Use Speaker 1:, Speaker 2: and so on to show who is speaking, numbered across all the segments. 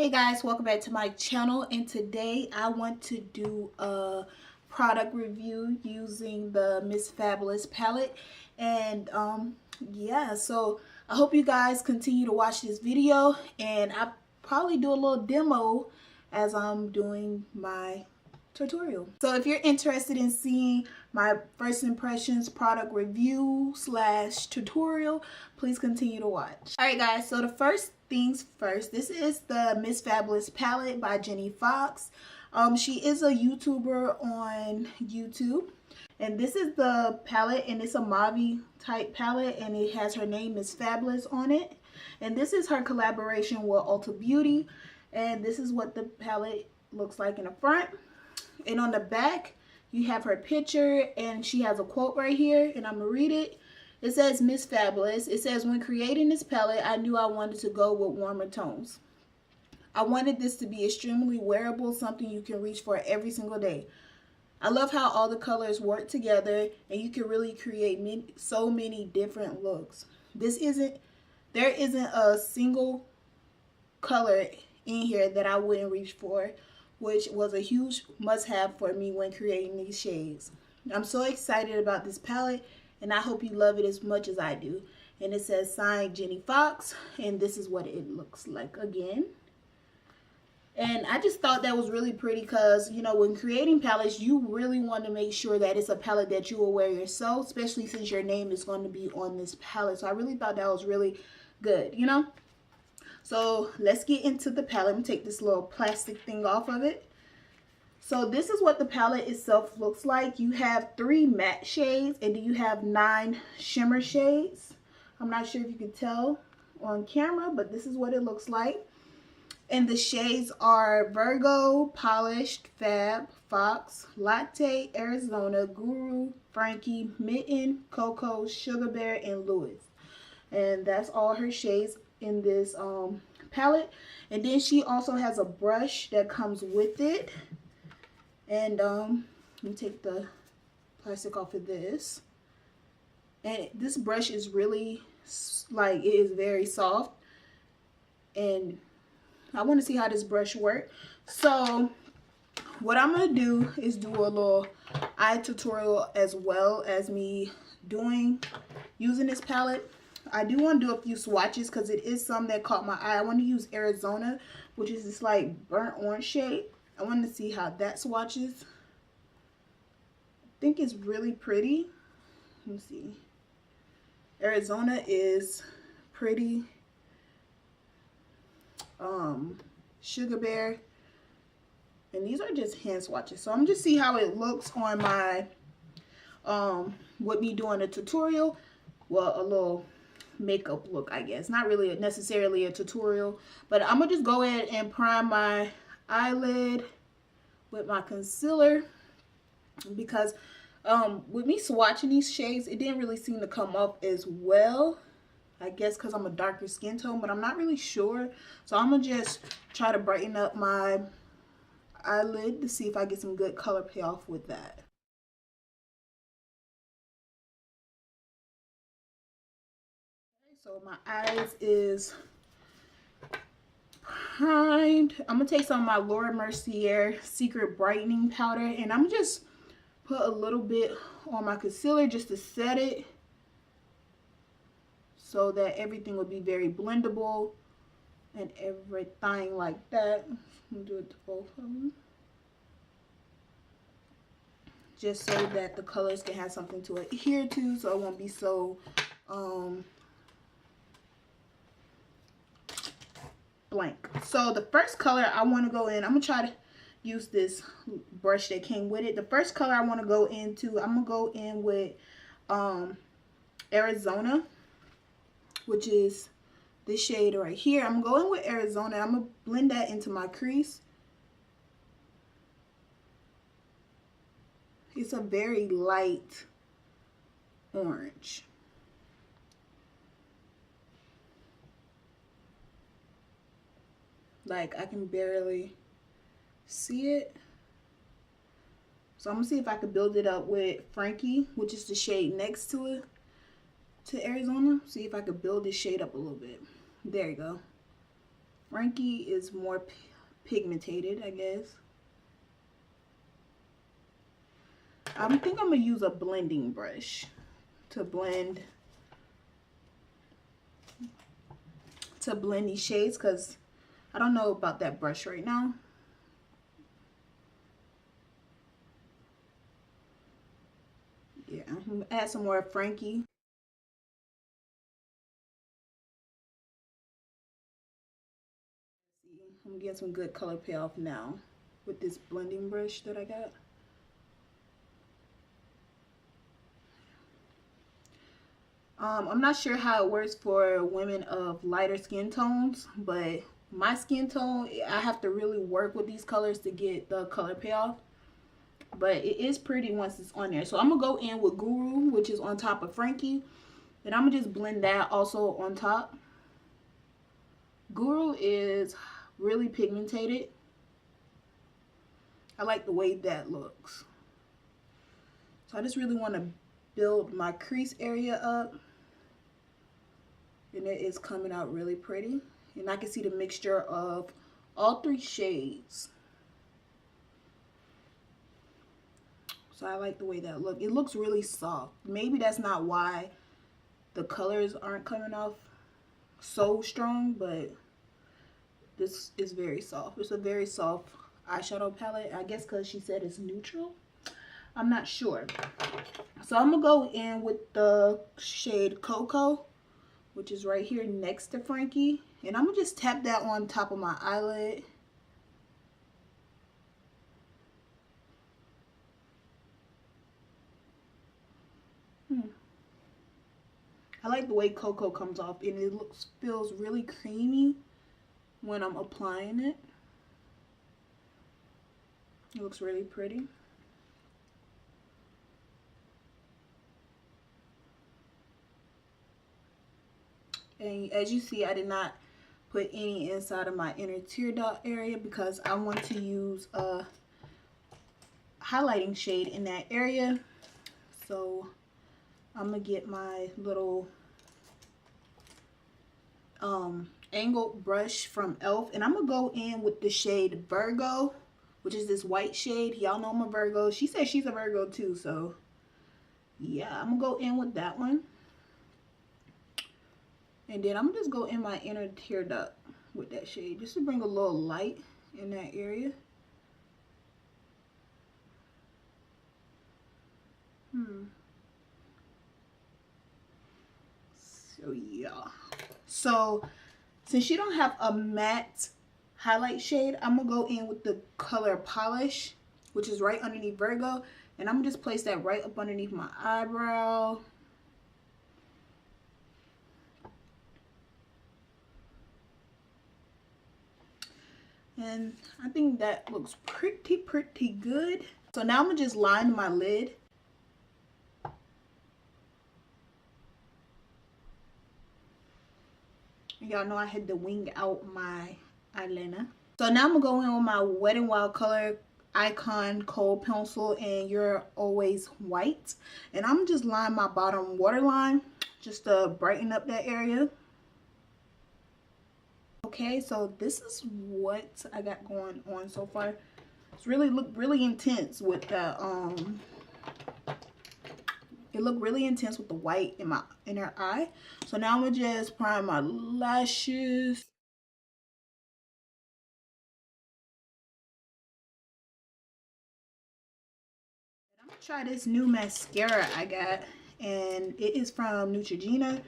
Speaker 1: Hey guys, welcome back to my channel, and today I want to do a product review using the Miss Fabulous palette. And yeah, so I hope you guys continue to watch this video, and I probably do a little demo as I'm doing my tutorial. So if you're interested in seeing my first impressions product review slash tutorial, please continue to watch. All right guys, so the first things first, this is the Miss Fabulous palette by Jenny Fox. She is a YouTuber on YouTube, and this is the palette, and it's a mauve type palette, and it has her name Miss Fabulous on it. And this is her collaboration with Ulta Beauty, and this is what the palette looks like in the front. And on the back, you have her picture, and she has a quote right here, and I'm gonna read it. It says, Miss Fabulous. It says, when creating this palette, I knew I wanted to go with warmer tones. I wanted this to be extremely wearable, something you can reach for every single day. I love how all the colors work together, and you can really create so many different looks. There isn't a single color in here that I wouldn't reach for, which was a huge must-have for me when creating these shades. I'm so excited about this palette, and I hope you love it as much as I do. And it says signed Jenny Fox, and this is what it looks like again. And I just thought that was really pretty because, you know, when creating palettes, you really want to make sure that it's a palette that you will wear yourself, especially since your name is going to be on this palette. So I really thought that was really good, you know. So let's get into the palette. I'm going to take this little plastic thing off of it. So this is what the palette itself looks like. You have 3 matte shades, and then you have 9 shimmer shades. I'm not sure if you can tell on camera, but this is what it looks like. And the shades are Virgo, Polished, Fab, Fox, Latte, Arizona, Guru, Frankie, Mitten, Cocoa, Sugar Bear, and Louis. And that's all her shades in this palette. And then she also has a brush that comes with it. And let me take the plastic off of this. And this brush is really, like, it is very soft, and I want to see how this brush works. So what I'm going to do is do a little eye tutorial as well as me using this palette. I do want to do a few swatches because it is some that caught my eye. I want to use Arizona, which is this like burnt orange shade. I want to see how that swatches. I think it's really pretty. Let me see. Arizona is pretty. Sugar Bear, and these are just hand swatches. So I'm just see how it looks on my with me doing a tutorial. Well, a little makeup look, I guess. Not really necessarily a tutorial, but I'm gonna just go ahead and prime my eyelid with my concealer, because with me swatching these shades, it didn't really seem to come off as well. I guess because I'm a darker skin tone, but I'm not really sure. So I'm gonna just try to brighten up my eyelid to see if I get some good color payoff with that. Okay, so my eyes is primed. I'm gonna take some of my Laura Mercier Secret Brightening Powder, and I'm just put a little bit on my concealer just to set it, so that everything will be very blendable and everything like that. I'm gonna do it to both of them, just so that the colors can have something to adhere to, so it won't be so blank. So the first color I want to go in, I'm gonna try to use this brush that came with it. The first color I want to go into, I'm gonna go in with Arizona, which is this shade right here. I'm going with Arizona. I'm gonna blend that into my crease. It's a very light orange. Like, I can barely see it. So I'm gonna see if I could build it up with Frankie, which is the shade next to it, to Arizona. See if I could build this shade up a little bit. There you go. Frankie is more pigmented, I guess. I think I'm gonna use a blending brush to blend these shades, because I don't know about that brush right now. Yeah, I'm gonna add some more Frankie. I'm getting some good color payoff now with this blending brush that I got. I'm not sure how it works for women of lighter skin tones, but my skin tone, I have to really work with these colors to get the color payoff. But it is pretty once it's on there. So I'm going to go in with Guru, which is on top of Frankie. And I'm going to just blend that also on top. Guru is really pigmented. I like the way that looks. So I just really want to build my crease area up. And it is coming out really pretty. And I can see the mixture of all three shades. So I like the way that looks. It looks really soft. Maybe that's not why the colors aren't coming off so strong, but this is very soft. It's a very soft eyeshadow palette. I guess because she said it's neutral. I'm not sure. So I'm going to go in with the shade Cocoa, which is right here next to Frankie. And I'm going to just tap that on top of my eyelid. I like the way Cocoa comes off, and it feels really creamy when I'm applying it. It looks really pretty. And as you see, I did not put any inside of my inner tear dot area because I want to use a highlighting shade in that area. So I'm gonna get my little angled brush from e.l.f. and I'm gonna go in with the shade Virgo, which is this white shade. Y'all know I'm a Virgo. She said she's a Virgo too, so yeah, I'm gonna go in with that one. And then I'm gonna just go in my inner tear duct with that shade just to bring a little light in that area. So yeah. So since you don't have a matte highlight shade, I'm gonna go in with the color Polish, which is right underneath Virgo, and I'm gonna just place that right up underneath my eyebrow. And I think that looks pretty good. So now I'm gonna just line my lid. Y'all know I had to wing out my eyeliner. So now I'm gonna go in with my Wet n Wild color Icon Kohl pencil, and You're Always White. And I'm just line my bottom waterline just to brighten up that area. Okay, so this is what I got going on so far. It's look really intense with the it looked really intense with the white in my inner eye. So now I'm gonna just prime my lashes. I'm gonna try this new mascara I got, and it is from Neutrogena.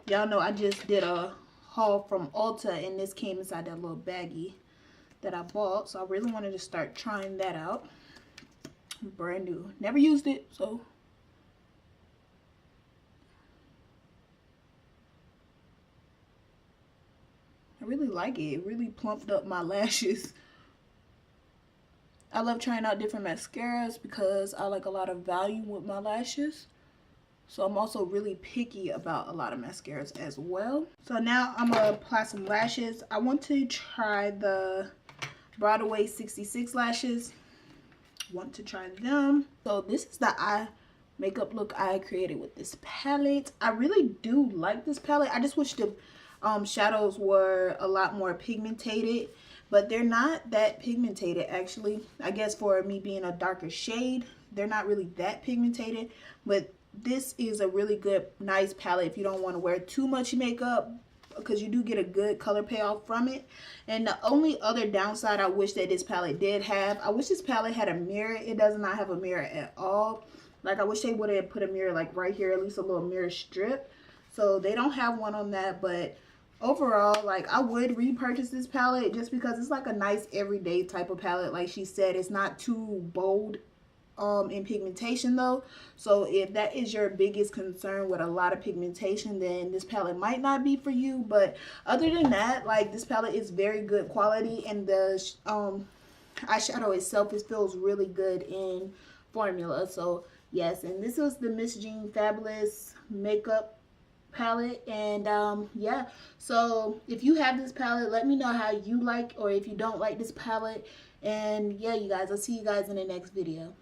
Speaker 1: Y'all know I just did a haul from Ulta, and this came inside that little baggie that I bought. So I really wanted to start trying that out. Brand new, never used it, so I really like it. It really plumped up my lashes. I love trying out different mascaras because I like a lot of volume with my lashes. So I'm also really picky about a lot of mascaras as well. So now I'm gonna apply some lashes. I want to try the Broadway 66 lashes. Want to try them. So this is the eye makeup look I created with this palette. I really do like this palette. I just wish the shadows were a lot more pigmented, but they're not that pigmented actually. I guess for me being a darker shade, they're not really that pigmented, but this is a really good, nice palette if you don't want to wear too much makeup, because you do get a good color payoff from it. And the only other downside I wish that this palette did have, I wish this palette had a mirror. It does not have a mirror at all. Like, I wish they would have put a mirror like right here, at least a little mirror strip. So they don't have one on that, but overall, like, I would repurchase this palette just because it's like a nice everyday type of palette. Like she said, it's not too bold in pigmentation though. So if that is your biggest concern with a lot of pigmentation, then this palette might not be for you. But other than that, like, this palette is very good quality, and the eyeshadow itself, it feels really good in formula. So yes, and this was the Miss Jean Fabulous makeup palette. And yeah, so if you have this palette, let me know how you like, or if you don't like this palette. And yeah, you guys, I'll see you guys in the next video.